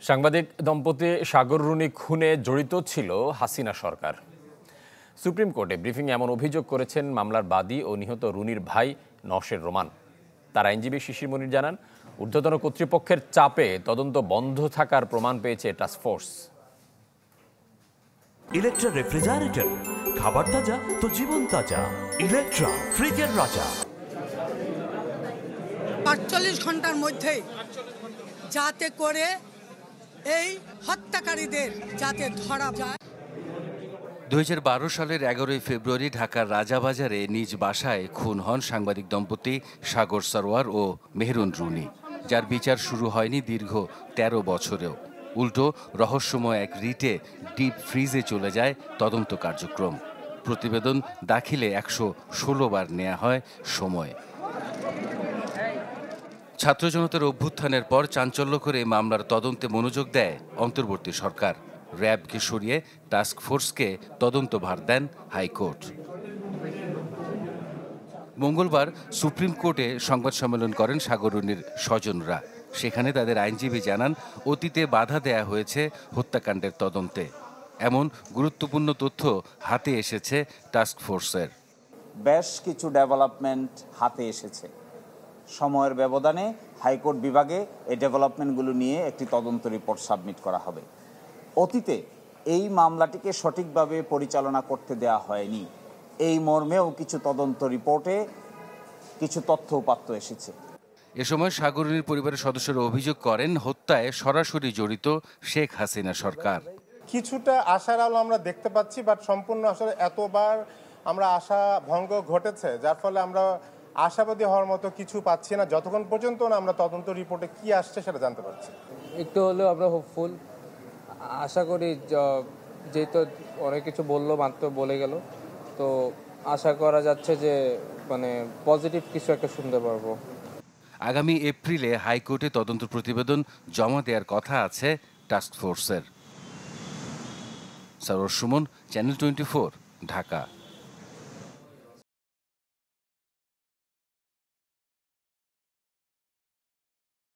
সাংবাদিক দম্পতি সাগর রুনি খুনে জড়িত ছিল হাসিনা সরকার। সুপ্রিম কোর্টে ব্রিফিংয়ে এমন অভিযোগ করেছেন মামলার বাদী ও নিহত রুনির ভাই নওশের রোমান। তার আইনজীবী শিশির মনির জানান, ঊর্ধ্বতন কর্তৃপক্ষের চাপে তদন্ত বন্ধ থাকার প্রমাণ পেয়েছে টাস্কফোর্স। ইলেকট্রা রেফ্রিজারেটর, খাবার তাজা তো জীবন তাজা। ইলেকট্রা, ফ্রিজের রাজা। ৪৮ ঘন্টার মধ্যেই যাতে করে এই হত্যাকারীদের যাতে ধরা যায়। ২০১২ সালের ১১ ফেব্রুয়ারি ঢাকার রাজাবাজারে নিজ বাসায় খুন হন সাংবাদিক দম্পতি সাগর সরোয়ার ও মেহরুন রুনি, যার বিচার শুরু হয়নি দীর্ঘ ১৩ বছরেও। উল্টো রহস্যময় এক রিটে ডিপ ফ্রিজে চলে যায় তদন্ত কার্যক্রম। প্রতিবেদন দাখিলে ১১৬ বার নেওয়া হয় সময়। ছাত্র জনতার অভ্যুত্থানের পর চাঞ্চল্য করে মামলার তদন্তে মনোযোগ দেয় অন্তর্বর্তী সরকার। র্যাবকে সরিয়ে টাস্কফোর্সকে তদন্তভার দেন হাইকোর্ট। মঙ্গলবার সুপ্রিম কোর্টে সংবাদ সম্মেলন করেন সাগর রুনির স্বজনরা। সেখানে তাদের আইনজীবী জানান, অতীতে বাধা দেয়া হয়েছে হত্যাকাণ্ডের তদন্তে। এমন গুরুত্বপূর্ণ তথ্য হাতে এসেছে টাস্কফোর্সের। বেশ কিছু ডেভেলপমেন্ট হাতে এসেছে। সময়ের ব্যবধানে হাইকোর্ট বিভাগে এই ডেভেলপমেন্টগুলো নিয়ে একটি তদন্ত রিপোর্ট সাবমিট করা হবে। অতীতে এই মামলাটিকে সঠিকভাবে পরিচালনা করতে দেওয়া হয়নি, এই মর্মেও কিছু তদন্ত রিপোর্টে কিছু তথ্য উপাত্ত এসেছে। এ সময় সাগর রুনির পরিবারের সদস্যরা অভিযোগ করেন, হত্যায় সরাসরি জড়িত শেখ হাসিনা সরকার। কিছুটা আশার আলো আমরা দেখতে পাচ্ছি, বাট সম্পূর্ণ আসলে এতবার আমরা আশা ভঙ্গ ঘটেছে, যার ফলে আমরা আশাবাদী হওয়ার মতো কিছু পাচ্ছি না যতক্ষণ পর্যন্ত না আমরা তদন্ত রিপোর্টে কি আসছে সেটা জানতে পারছি। একটু হলেও আমরা হোপফুল, আশা করি যেহেতু অনেক কিছু বললো, মাত্র বলে গেল, তো আশা করা যাচ্ছে যে পজিটিভ কিছু একটা শুনতে পারবো। আগামী এপ্রিলে হাইকোর্টে তদন্ত প্রতিবেদন জমা দেওয়ার কথা আছে টাস্কফোর্সের। সরোজ সুমন, চ্যানেল 24, ঢাকা।